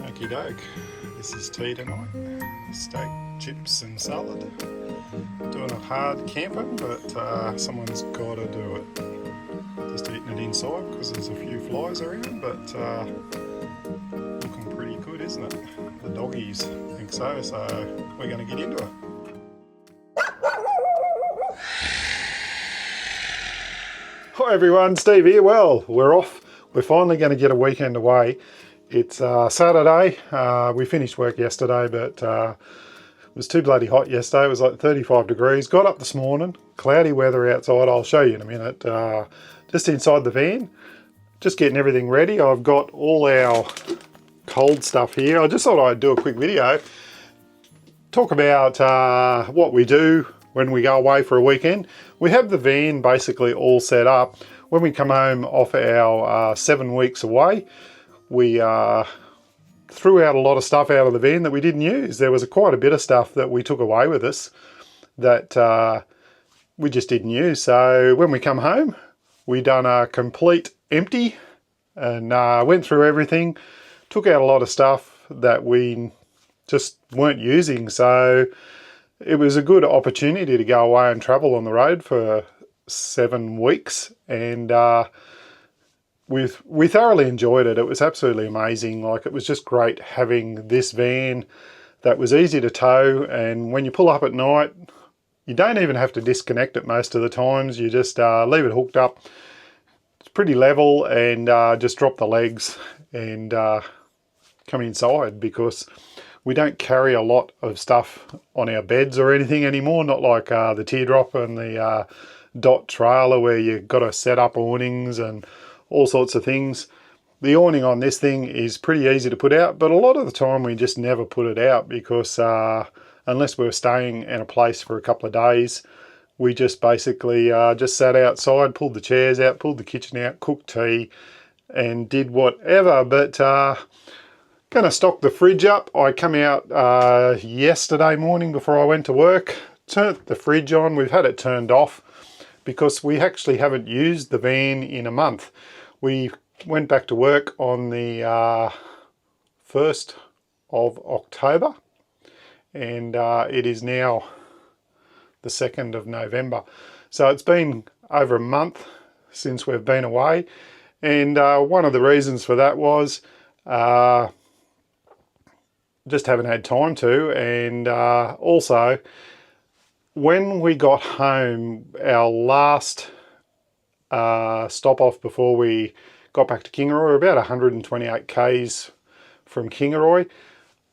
Okie doke, this is tea tonight. Steak, chips and salad. Doing a hard camping, but someone's got to do it. Just eating it inside because there's a few flies around, but looking pretty good, isn't it? The doggies think so, so we're going to get into it. Hi everyone, Steve here. Well, we're off. We're finally going to get a weekend away. It's Saturday. We finished work yesterday, but it was too bloody hot yesterday. It was like 35 degrees. Got up this morning, cloudy weather outside. I'll show you in a minute. Just inside the van, just getting everything ready. I've got all our cold stuff here. I just thought I'd do a quick video, talk about what we do when we go away for a weekend. We have the van basically all set up. When we come home off our 7 weeks away, we threw out a lot of stuff out of the van that we didn't use. There was quite a bit of stuff that we took away with us that we just didn't use. So when we come home, we done a complete empty and went through everything, took out a lot of stuff that we just weren't using. So it was a good opportunity to go away and travel on the road for 7 weeks, and we thoroughly enjoyed it. It was absolutely amazing. Like, it was just great having this van that was easy to tow, and when you pull up at night, you don't even have to disconnect it most of the times. You just leave it hooked up. It's pretty level, and just drop the legs and come inside, because we don't carry a lot of stuff on our beds or anything anymore, not like the teardrop and the dot trailer where you've got to set up awnings and all sorts of things. The awning on this thing is pretty easy to put out, but a lot of the time we just never put it out because unless we were staying in a place for a couple of days, we just basically just sat outside, pulled the chairs out, pulled the kitchen out, cooked tea and did whatever. But gonna stock the fridge up. I come out yesterday morning before I went to work, turned the fridge on. We've had it turned off because we actually haven't used the van in a month. We went back to work on the 1st of October, and it is now the 2nd of November. So it's been over a month since we've been away, and one of the reasons for that was just haven't had time to, and also when we got home, our last stop off before we got back to Kingaroy, about 128 k's from Kingaroy,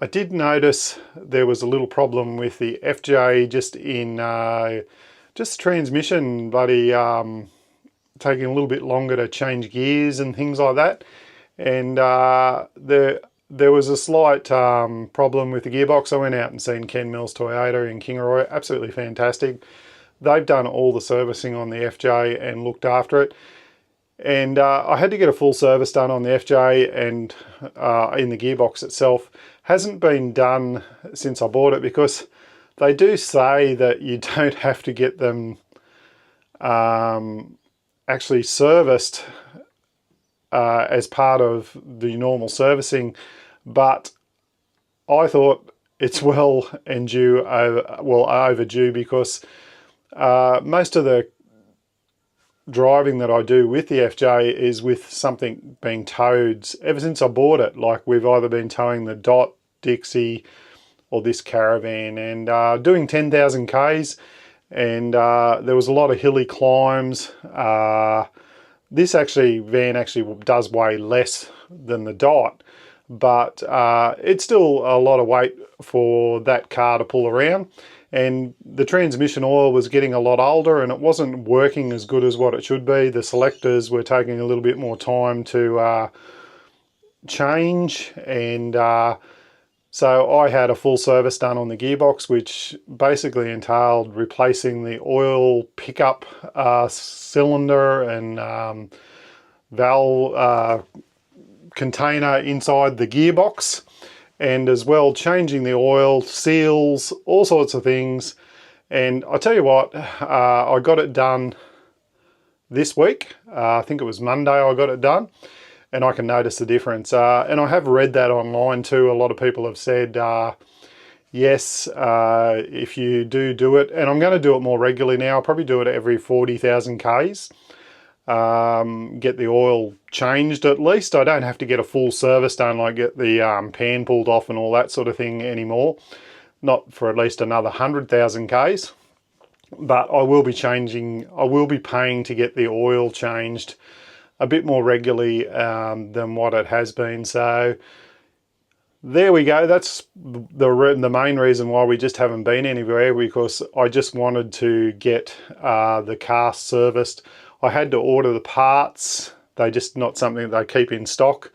I did notice there was a little problem with the FJ just in just transmission, bloody taking a little bit longer to change gears and things like that, and there was a slight problem with the gearbox. I went out and seen Ken Mills Toyota in Kingaroy, absolutely fantastic. They've done all the servicing on the FJ and looked after it. And I had to get a full service done on the FJ and in the gearbox itself. Hasn't been done since I bought it, because they do say that you don't have to get them actually serviced as part of the normal servicing, but I thought it's well overdue, because most of the driving that I do with the FJ is with something being towed. Ever since I bought it, like, we've either been towing the Dot, Dixie, or this caravan, and doing 10,000 k's, and there was a lot of hilly climbs. This van actually does weigh less than the Dot, but it's still a lot of weight for that car to pull around. And the transmission oil was getting a lot older and it wasn't working as good as what it should be. The selectors were taking a little bit more time to change, and so I had a full service done on the gearbox, which basically entailed replacing the oil pickup cylinder and valve container inside the gearbox, and as well changing the oil, seals, all sorts of things. And I tell you what, I got it done this week. I think it was Monday I got it done. and I can notice the difference. And I have read that online too. A lot of people have said, yes, if you do it, and I'm going to do it more regularly now. I'll probably do it every 40,000 Ks. Get the oil changed at least. I don't have to get a full service done, like get the pan pulled off and all that sort of thing anymore. Not for at least another 100,000 Ks. But I will be paying to get the oil changed a bit more regularly than what it has been. So there we go. That's the main reason why we just haven't been anywhere, because I just wanted to get the car serviced. I had to order the parts. They're just not something that they keep in stock.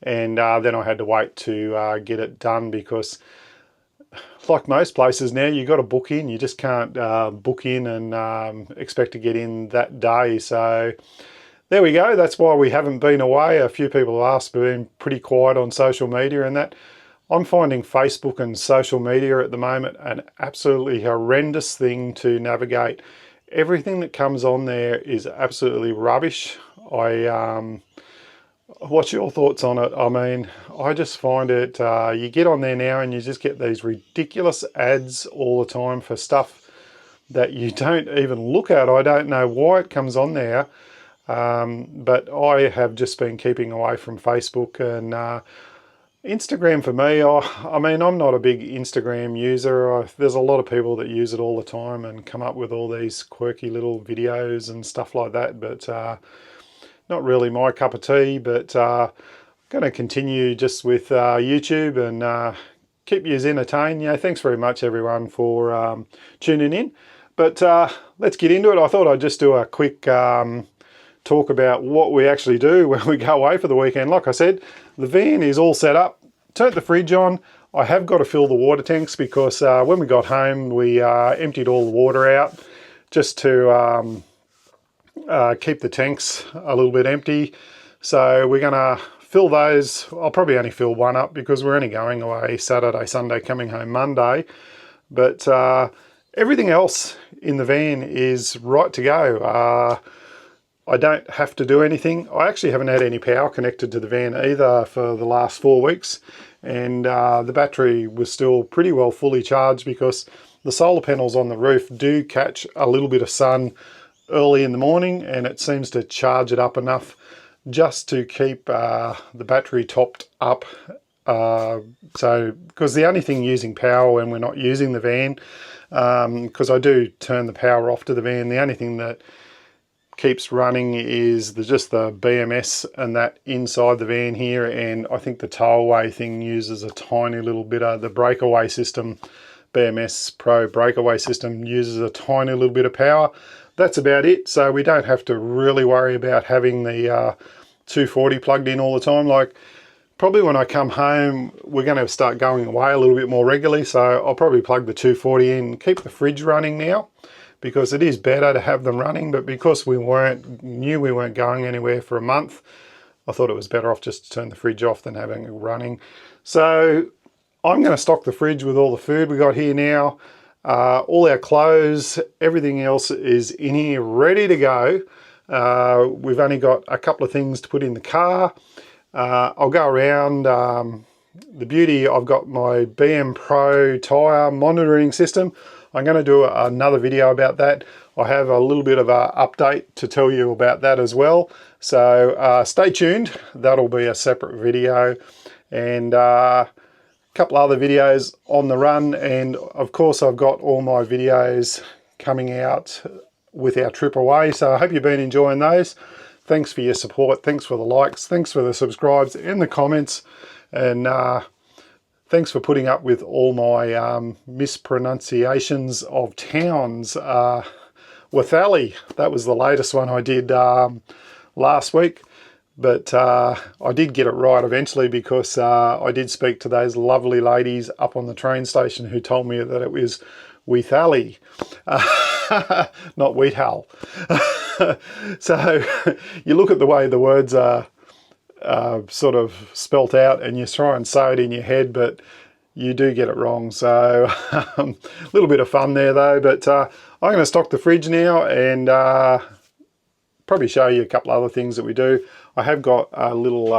And then I had to wait to get it done, because like most places now, you've got to book in. You just can't book in and expect to get in that day. So there we go. That's why we haven't been away. A few people have asked, been pretty quiet on social media and that. I'm finding Facebook and social media at the moment an absolutely horrendous thing to navigate. Everything that comes on there is absolutely rubbish. What's your thoughts on it? I mean, I just find it, you get on there now and you just get these ridiculous ads all the time for stuff that you don't even look at. I don't know why it comes on there, but I have just been keeping away from Facebook and Instagram for me. I mean, I'm not a big Instagram user. There's a lot of people that use it all the time and come up with all these quirky little videos and stuff like that, but not really my cup of tea. But I'm going to continue just with YouTube and keep you entertained. Thanks very much everyone for tuning in. But let's get into it. I thought I'd just do a quick talk about what we actually do when we go away for the weekend. Like I said, the van is all set up. Turned the fridge on. I have got to fill the water tanks because when we got home, we emptied all the water out just to keep the tanks a little bit empty. So we're going to fill those. I'll probably only fill one up because we're only going away Saturday, Sunday, coming home Monday. But everything else in the van is right to go. I don't have to do anything. I actually haven't had any power connected to the van either for the last 4 weeks. And the battery was still pretty well fully charged because the solar panels on the roof do catch a little bit of sun early in the morning, and it seems to charge it up enough just to keep the battery topped up. So, because the only thing using power when we're not using the van, because I do turn the power off to the van, the only thing that keeps running is just the BMS and that inside the van here, and I think the towaway thing uses a tiny little bit of the breakaway system. BMS Pro breakaway system uses a tiny little bit of power. That's about it. So we don't have to really worry about having the 240 plugged in all the time. Like probably when I come home, we're going to start going away a little bit more regularly. So I'll probably plug the 240 in, keep the fridge running now, because it is better to have them running. But because we knew we weren't going anywhere for a month, I thought it was better off just to turn the fridge off than having it running. So I'm going to stock the fridge with all the food we got here now. All our clothes, everything else is in here ready to go. We've only got a couple of things to put in the car. I'll go around. The beauty, I've got my BM Pro tyre monitoring system. I'm going to do another video about that. I have a little bit of an update to tell you about that as well. So stay tuned. That'll be a separate video. And couple other videos on the run, and of course I've got all my videos coming out with our trip away, so I hope you've been enjoying those. Thanks for your support, thanks for the likes, thanks for the subscribes and the comments, and thanks for putting up with all my mispronunciations of towns. Wathali, that was the latest one I did last week. But I did get it right eventually, because I did speak to those lovely ladies up on the train station who told me that it was Weethally, not Weethal. So you look at the way the words are sort of spelt out, and you try and say it in your head, but you do get it wrong. So a little bit of fun there though. But I'm going to stock the fridge now and probably show you a couple other things that we do. I have got a little,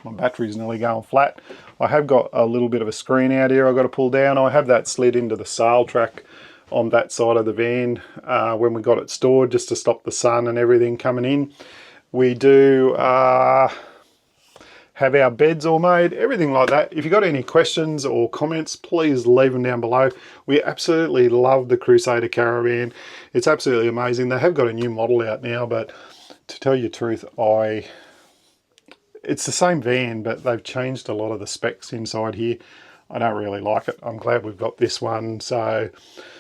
my battery's nearly going flat. I have got a little bit of a screen out here I've got to pull down. I have that slid into the sail track on that side of the van when we got it stored, just to stop the sun and everything coming in. We do have our beds all made, everything like that. If you've got any questions or comments, please leave them down below. We absolutely love the Crusader caravan. It's absolutely amazing. They have got a new model out now, but to tell you the truth, it's the same van, but they've changed a lot of the specs inside here. I don't really like it. I'm glad we've got this one. So,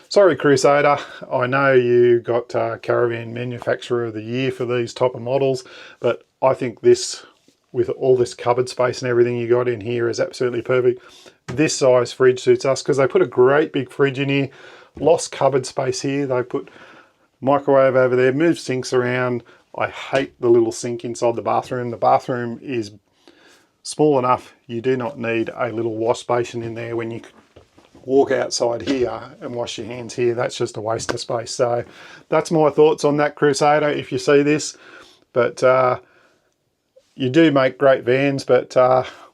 sorry Crusader, I know you got Caravan Manufacturer of the Year for these type of models, but I think this, with all this cupboard space and everything you got in here, is absolutely perfect. This size fridge suits us because they put a great big fridge in here, lost cupboard space here. They put microwave over there, move sinks around. I hate the little sink inside the bathroom. The bathroom is small enough. You do not need a little wash basin in there when you walk outside here and wash your hands here. That's just a waste of space. So that's my thoughts on that Crusader if you see this. But you do make great vans, but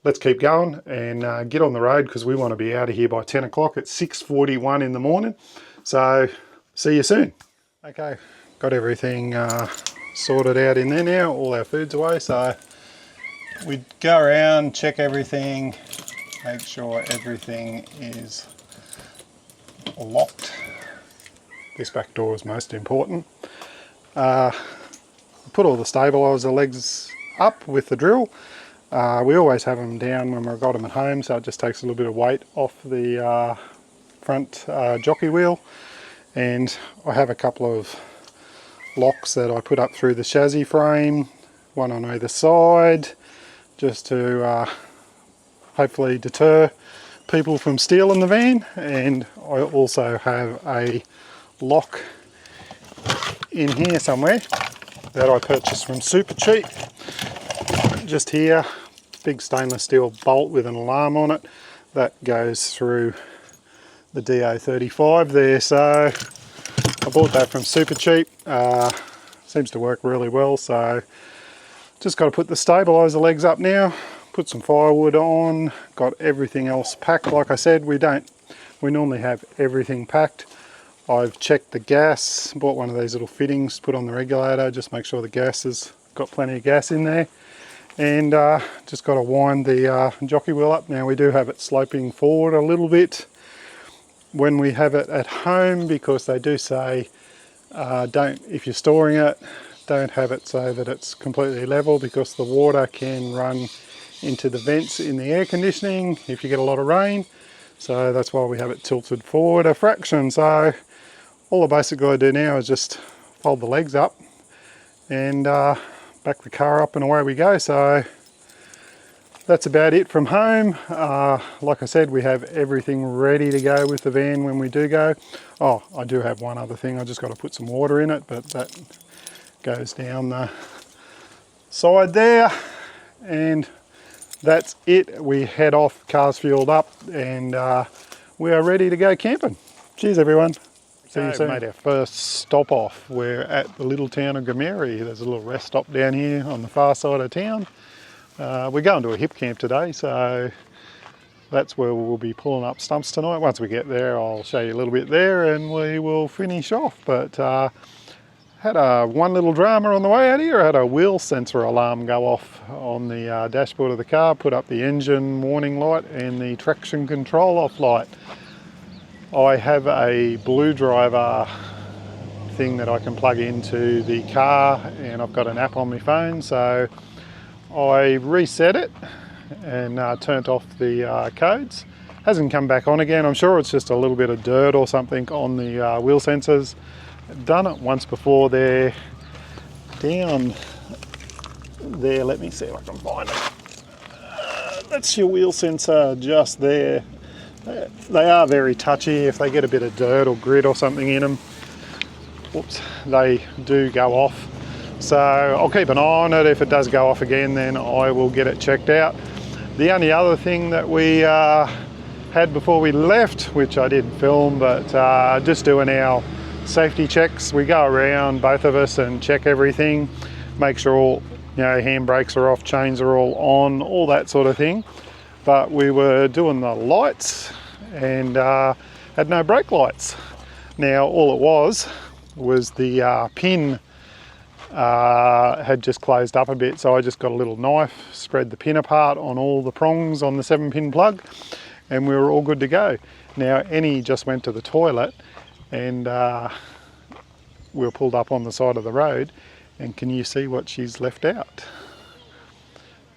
let's keep going and get on the road because we want to be out of here by 10 o'clock. It's 6:41 in the morning. So see you soon. Okay, got everything sorted out in there now. All our food's away. So we go around, check everything, make sure everything is locked. This back door is most important. Put all the stabiliser legs up with the drill. We always have them down when we've got them at home, so it just takes a little bit of weight off the front jockey wheel. And I have a couple of locks that I put up through the chassis frame, one on either side, just to hopefully deter people from stealing the van. And I also have a lock in here somewhere that I purchased from Super Cheap. Just here, big stainless steel bolt with an alarm on it that goes through the DO35 there. So I bought that from Super Cheap. Seems to work really well. So just got to put the stabiliser legs up now, put some firewood on, got everything else packed. Like I said, we normally have everything packed. I've checked the gas, bought one of these little fittings, put on the regulator, just make sure the gas has got plenty of gas in there. And just got to wind the jockey wheel up. Now we do have it sloping forward a little bit when we have it at home, because they do say if you're storing it, don't have it so that it's completely level, because the water can run into the vents in the air conditioning if you get a lot of rain. So that's why we have it tilted forward a fraction. So all I basically do now is just fold the legs up and back the car up and away we go. So that's about it from home. Like I said, we have everything ready to go with the van when we do go. Oh, I do have one other thing. I just got to put some water in it, but that goes down the side there. And that's it. We head off, car's fueled up, and we are ready to go camping. Cheers, everyone. See you soon. Made our first stop off. We're at the little town of Gameri. There's a little rest stop down here on the far side of town. We're going to a hip camp today, so that's where we'll be pulling up stumps tonight. Once we get there, I'll show you a little bit there and we will finish off. But had one little drama on the way out here. I had a wheel sensor alarm go off on the dashboard of the car, put up the engine warning light and the traction control off light. I have a Blue Driver thing that I can plug into the car, and I've got an app on my phone, so I reset it and turned off the codes. Hasn't come back on again. I'm sure it's just a little bit of dirt or something on the wheel sensors. Done it once before. They're down there. Let me see if I can find it. That's your wheel sensor just there. They are very touchy. If they get a bit of dirt or grit or something in them, whoops, they do go off. So I'll keep an eye on it. If it does go off again, then I will get it checked out. The only other thing that we had before we left, which I didn't film, but just doing our safety checks. We go around, both of us, and check everything, make sure all, handbrakes are off, chains are all on, all that sort of thing. But we were doing the lights and had no brake lights. Now all it was the pin had just closed up a bit, so I just got a little knife, spread the pin apart on all the prongs on the 7-pin plug, and we were all good to go. Now Annie just went to the toilet, and we were pulled up on the side of the road, and can you see what she's left out?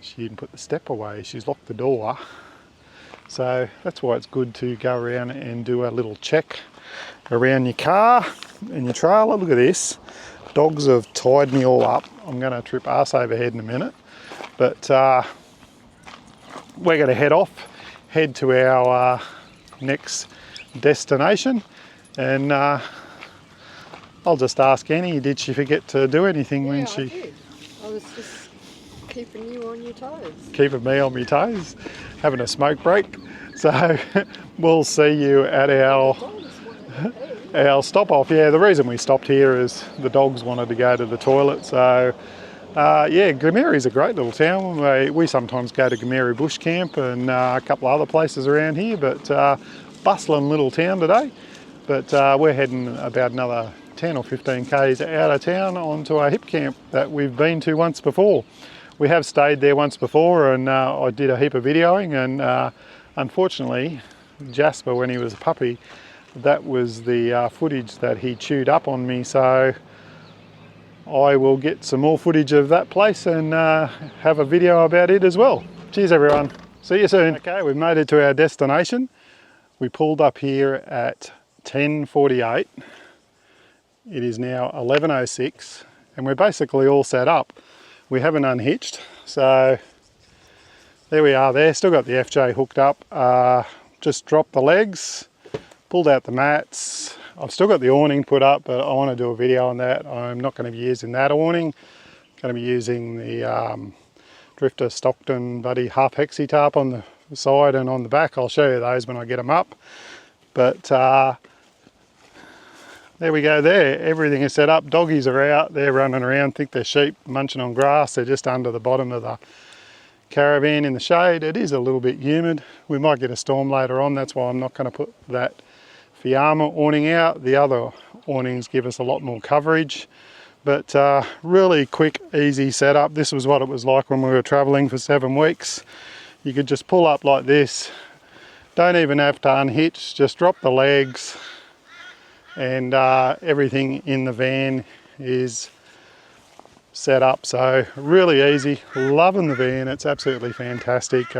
She didn't put the step away, she's locked the door. So that's why it's good to go around and do a little check around your car and your trailer. Look at this. Dogs have tied me all up. I'm going to trip arse over head in a minute. But we're going to head to our next destination. And I'll just ask Annie, did she forget to do anything when she... I did. I was just keeping you on your toes. Keeping me on my toes, having a smoke break. So we'll see you at our stop off. Yeah, the reason we stopped here is the dogs wanted to go to the toilet. So yeah, Glameri's a great little town. We sometimes go to Glameri Bush Camp and a couple of other places around here, but bustling little town today. But we're heading about another 10 or 15 k's out of town onto our hip camp that we've been to once before. We have stayed there once before, and I did a heap of videoing, and unfortunately Jasper, when he was a puppy, that was the footage that he chewed up on me. So I will get some more footage of that place and have a video about it as well. Cheers everyone, see you soon. Okay, we've made it to our destination. We pulled up here at 10:48. It is now 11:06 and we're basically all set up. We haven't unhitched, so there we are there. Still got the FJ hooked up. Just dropped the legs, pulled out the mats. I've still got the awning put up, but I want to do a video on that. I'm not going to be using that awning. I'm going to be using the Drifter Stockton Buddy half hexi tarp on the side and on the back. I'll show you those when I get them up. But there we go there. Everything is set up. Doggies are out. They're running around. Think they're sheep munching on grass. They're just under the bottom of the caravan in the shade. It is a little bit humid. We might get a storm later on. That's why I'm not going to put that Fiamma awning out. The other awnings give us a lot more coverage. But really quick, easy setup. This was what it was like when we were traveling for 7 weeks. You could just pull up like this. Don't even have to unhitch. Just drop the legs. And everything in the van is set up, so really easy. Loving the van, it's absolutely fantastic.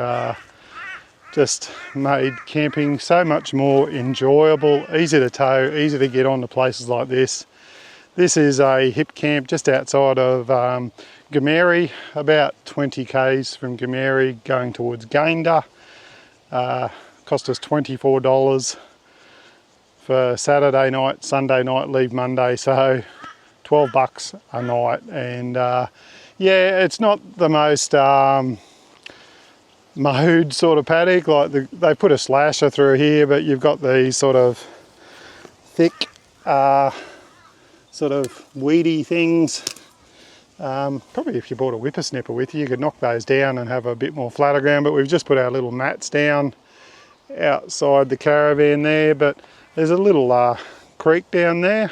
Just made camping so much more enjoyable, easy to tow, easy to get on to places like this. This is a hip camp just outside of Glameri, about 20 k's from Glameri going towards Gayndah. Cost us $24 for Saturday night, Sunday night, leave Monday, so $12 a night. And yeah, it's not the most mowed sort of paddock. Like they put a slasher through here, but you've got these sort of thick, sort of weedy things. Probably if you brought a whippersnapper with you, you could knock those down and have a bit more flatter ground, but we've just put our little mats down outside the caravan there. But there's a little creek down there.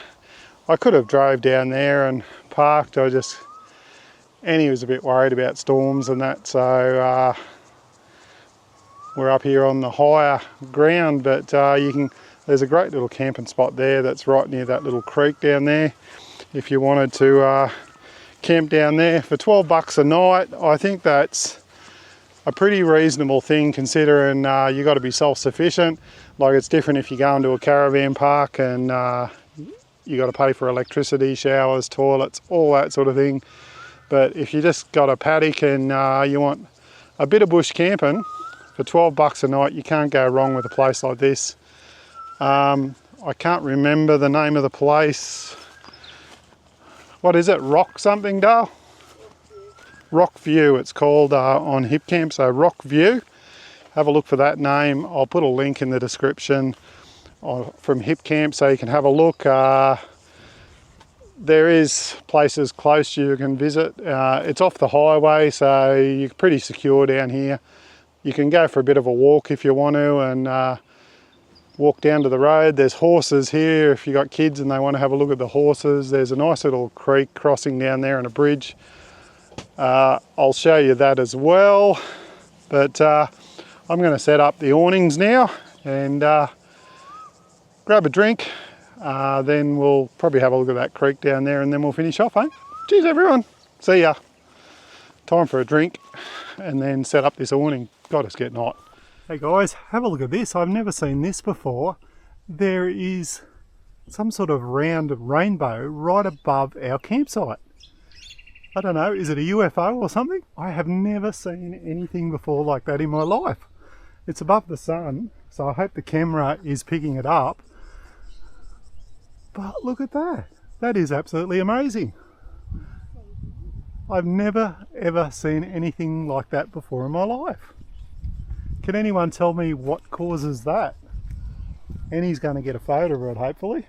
I could have drove down there and parked. Annie was a bit worried about storms and that, so we're up here on the higher ground. But there's a great little camping spot there that's right near that little creek down there. If you wanted to camp down there for $12 a night, I think that's a pretty reasonable thing considering you got to be self-sufficient. Like, it's different if you go into a caravan park and you got to pay for electricity, showers, toilets, all that sort of thing. But if you just got a paddock and you want a bit of bush camping for $12 a night, you can't go wrong with a place like this. I can't remember the name of the place. What is it? Rock something, Dale? Rock View it's called on Hip Camp, so Rock View. Have a look for that name. I'll put a link in the description. from Hip Camp, so you can have a look. There is places close you can visit. It's off the highway, so you're pretty secure down here. You can go for a bit of a walk if you want to, and walk down to the road. There's horses here if you got kids and they want to have a look at the horses. There's a nice little creek crossing down there and a bridge. I'll show you that as well. But I'm going to set up the awnings now and grab a drink. Then we'll probably have a look at that creek down there and then we'll finish off, eh? Cheers everyone. See ya. Time for a drink and then set up this awning. God, it's getting hot. Hey guys, have a look at this. I've never seen this before. There is some sort of round rainbow right above our campsite. I don't know, is it a UFO or something? I have never seen anything before like that in my life. It's above the sun, so I hope the camera is picking it up. But look at that. That is absolutely amazing. I've never ever seen anything like that before in my life. Can anyone tell me what causes that? Annie's going to get a photo of it hopefully,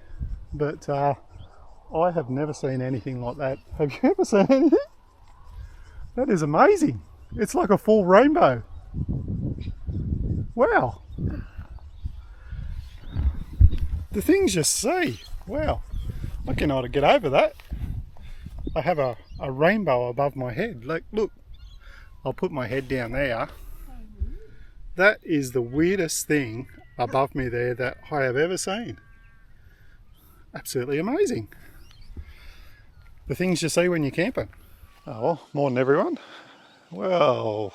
but I have never seen anything like that. Have you ever seen anything? That is amazing. It's like a full rainbow. Wow. The things you see. Wow. I cannot get over that. I have a rainbow above my head. Look, I'll put my head down there. That is the weirdest thing above me there that I have ever seen. Absolutely amazing. The things you see when you're camping. Oh, well, morning everyone. Well,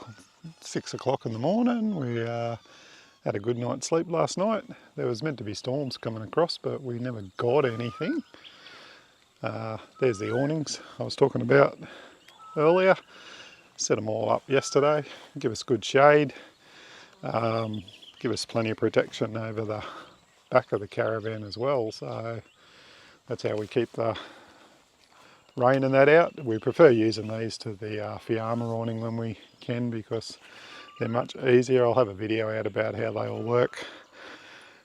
6 o'clock in the morning. We had a good night's sleep last night. There was meant to be storms coming across, but we never got anything. There's the awnings I was talking about earlier. Set them all up yesterday. Give us good shade. Give us plenty of protection over the back of the caravan as well. So that's how we keep the rain and that out. We prefer using these to the Fiamma awning when we can because they're much easier. I'll have a video out about how they all work.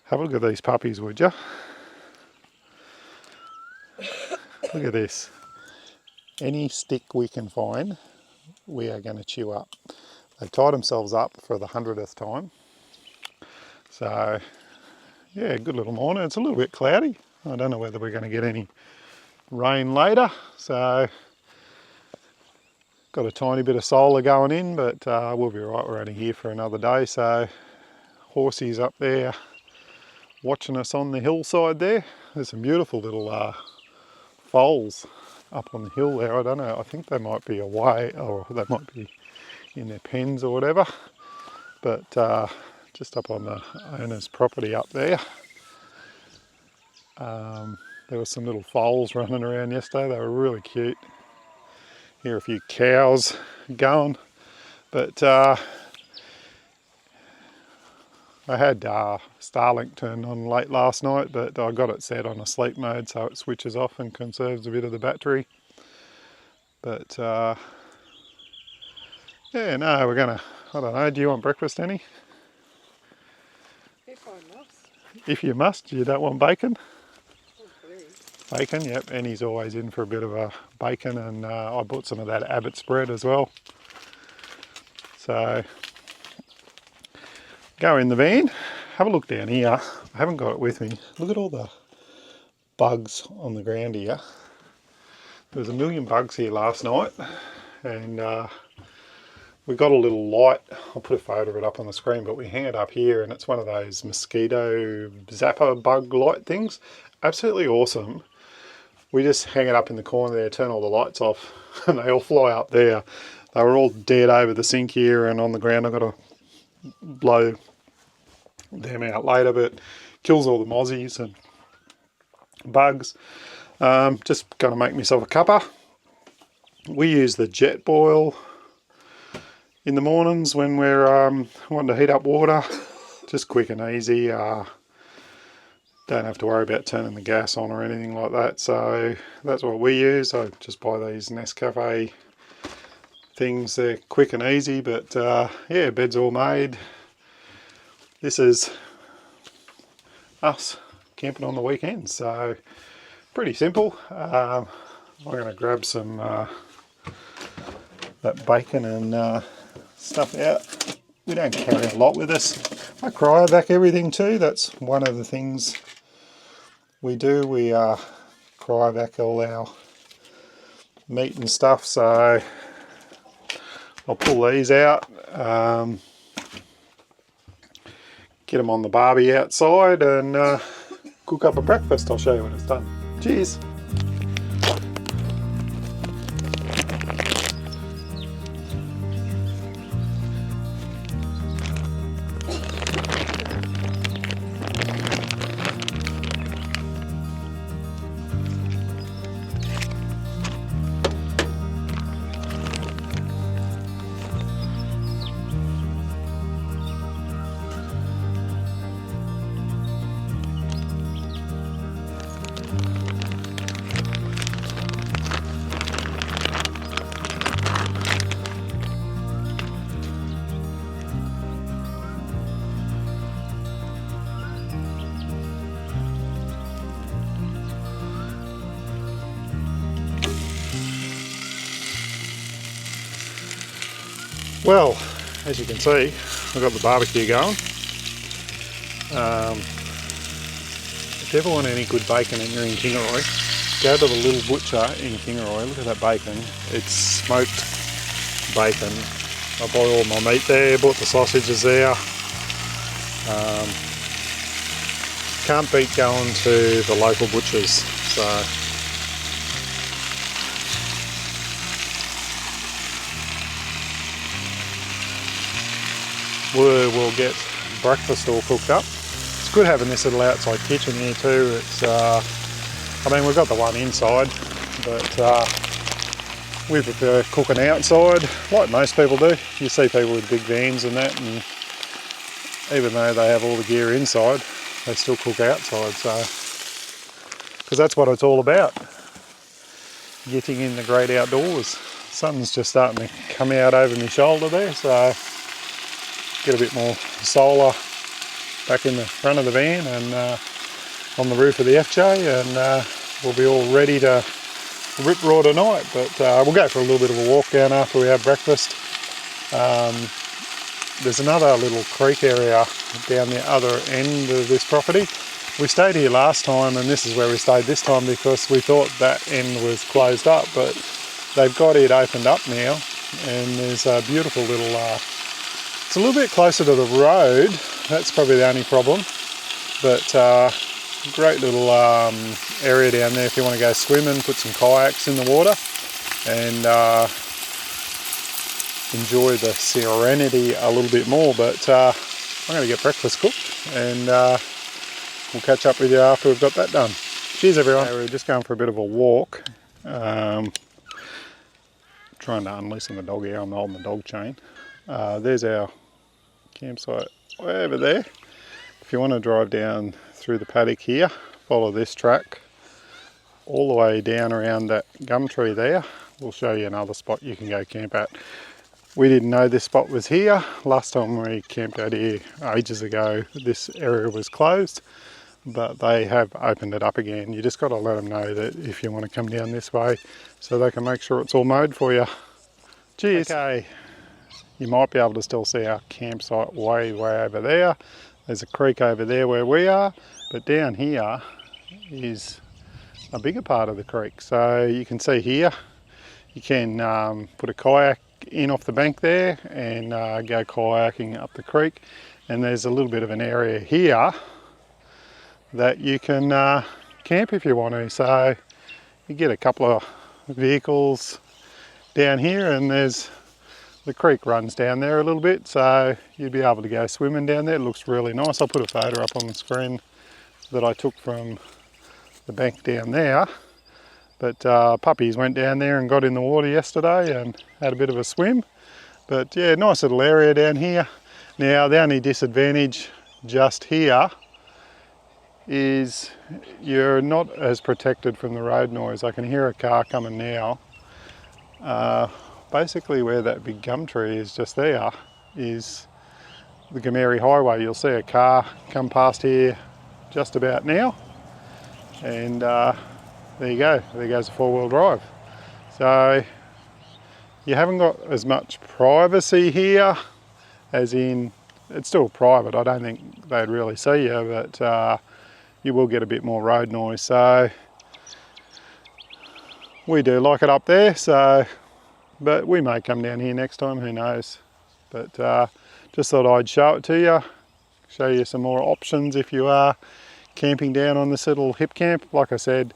Have a look at these puppies, would you? Look at this. Any stick we can find, we are going to chew up. They've tied themselves up for the 100th time. So, yeah, good little morning. It's a little bit cloudy. I don't know whether we're going to get any rain later. So, got a tiny bit of solar going in, but we'll be right. We're only here for another day. So, horsey's up there watching us on the hillside there. There's some beautiful little foals up on the hill there. I don't know. I think they might be away or they might be in their pens or whatever. But just up on the owner's property up there. There were some little foals running around yesterday. They were really cute. Hear a few cows going. But I had Starlink turned on late last night, but I got it set on a sleep mode so it switches off and conserves a bit of the battery. But yeah, no, we're gonna, I don't know, do you want breakfast, Annie? If I must. If you must, you don't want bacon? Oh, please. Bacon, yep, Annie's always in for a bit of a bacon, and I bought some of that Abbott spread as well. So, go in the van, have a look down here. I haven't got it with me. Look at all the bugs on the ground here. There was a million bugs here last night, and we got a little light. I'll put a photo of it up on the screen, but we hang it up here, and it's one of those mosquito zapper bug light things. Absolutely awesome. We just hang it up in the corner there, turn all the lights off, and they all fly up there. They were all dead over the sink here and on the ground. I've got to blow them out later, but kills all the mozzies and bugs. Just going to make myself a cuppa. We use the jet boil in the mornings when we're wanting to heat up water. Just quick and easy. Don't have to worry about turning the gas on or anything like that. So that's what we use. I just buy these Nescafe things. They're quick and easy, but yeah, bed's all made. This is us camping on the weekends. So pretty simple. I'm going to grab some that bacon and stuff out. We don't carry a lot with us. I cryovac everything too. That's one of the things we do. We cryovac all our meat and stuff. So I'll pull these out, get them on the barbie outside, and cook up a breakfast. I'll show you when it's done. Cheers. Well, as you can see, I've got the barbecue going. If you ever want any good bacon and you're in Kingaroy, go to the little butcher in Kingaroy. Look at that bacon. It's smoked bacon. I buy all my meat there, bought the sausages there. Can't beat going to the local butchers. So we'll get breakfast all cooked up. It's good having this little outside kitchen here too. It's I mean, we've got the one inside, but we prefer cooking outside like most people do. You see people with big vans and that, and even though they have all the gear inside, they still cook outside. So because that's what it's all about, getting in the great outdoors. Sun's just starting to come out over my shoulder there, so get a bit more solar back in the front of the van and on the roof of the FJ, and we'll be all ready to rip raw tonight. But we'll go for a little bit of a walk down after we have breakfast. There's another little creek area down the other end of this property. We stayed here last time, and this is where we stayed this time because we thought that end was closed up, but they've got it opened up now, and there's a beautiful little it's a little bit closer to the road. That's probably the only problem, but great little area down there if you want to go swimming, put some kayaks in the water, and enjoy the serenity a little bit more. But I'm going to get breakfast cooked, and we'll catch up with you after we've got that done. Cheers everyone. Okay, we're just going for a bit of a walk. Trying to unloosen the dog here. I'm holding the dog chain. There's our campsite way over there. If you want to drive down through the paddock here, follow this track all the way down around that gum tree there. We'll show you another spot you can go camp at. We didn't know this spot was here. Last time we camped out here ages ago, this area was closed, but they have opened it up again. You just got to let them know that if you want to come down this way, so they can make sure it's all mowed for you. Cheers. Okay. You might be able to still see our campsite way over there. There's a creek over there where we are, but down here is a bigger part of the creek. So you can see here, you can put a kayak in off the bank there and go kayaking up the creek. And there's a little bit of an area here that you can camp if you want to. So you get a couple of vehicles down here, and there's the creek runs down there a little bit, so you'd be able to go swimming down there. It looks really nice. I'll put a photo up on the screen that I took from the bank down there. But puppies went down there and got in the water yesterday and had a bit of a swim. But yeah, nice little area down here. Now the only disadvantage just here is you're not as protected from the road noise. I can hear a car coming now. Basically where that big gum tree is just there is the Gameri Highway. You'll see a car come past here just about now. And there you go, there goes the four-wheel drive. So you haven't got as much privacy here, as in, it's still private, I don't think they'd really see you, but you will get a bit more road noise. So we do like it up there, so, but we may come down here next time, who knows. But just thought I'd show it to you, show you some more options if you are camping down on this little hip camp. Like I said,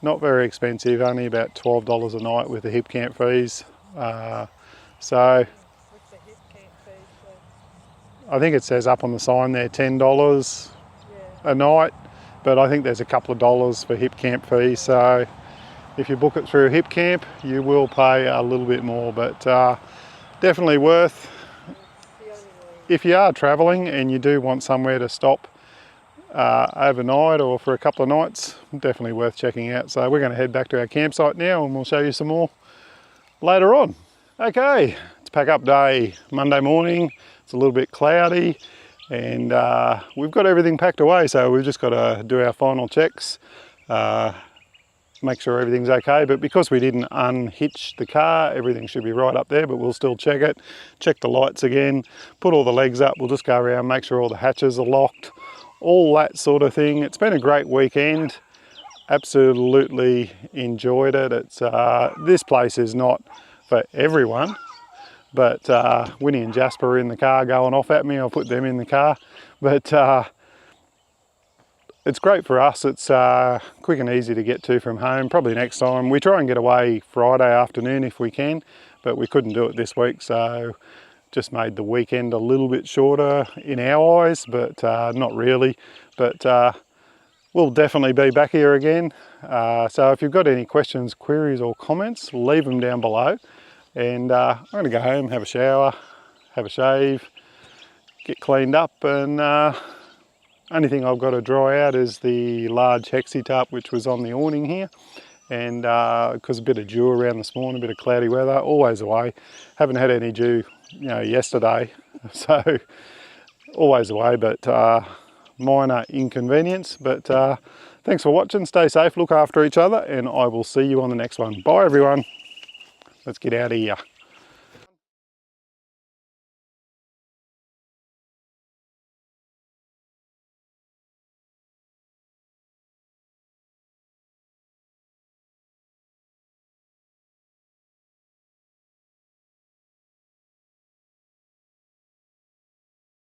not very expensive, only about $12 a night with the hip camp fees. So What's the hip camp fees? I think it says up on the sign there $10 Yeah. a night, but I think there's a couple of dollars for hip camp fees. So if you book it through hip camp, you will pay a little bit more, but definitely worth. The only way. If you are traveling and you do want somewhere to stop overnight or for a couple of nights, definitely worth checking out. So we're going to head back to our campsite now and we'll show you some more later on. Okay, it's pack up day, Monday morning. It's a little bit cloudy and we've got everything packed away, so we've just got to do our final checks, make sure everything's okay. But because we didn't unhitch the car, everything should be right up there, but we'll still check it, check the lights again, put all the legs up. We'll just go around, make sure all the hatches are locked, all that sort of thing. It's been a great weekend, absolutely enjoyed it. It's this place is not for everyone, but Winnie and Jasper are in the car going off at me. I'll put them in the car, but it's great for us. It's quick and easy to get to from home. Probably next time we try and get away Friday afternoon if we can, but we couldn't do it this week, so just made the weekend a little bit shorter in our eyes, but not really. But we'll definitely be back here again. So if you've got any questions, queries or comments, leave them down below. And I'm going to go home, have a shower, have a shave, get cleaned up, and only thing I've got to dry out is the large hexi tarp which was on the awning here. And because a bit of dew around this morning, a bit of cloudy weather, always away. Haven't had any dew, you know, yesterday, so always away, but minor inconvenience. But thanks for watching, stay safe, look after each other, and I will see you on the next one. Bye everyone, let's get out of here.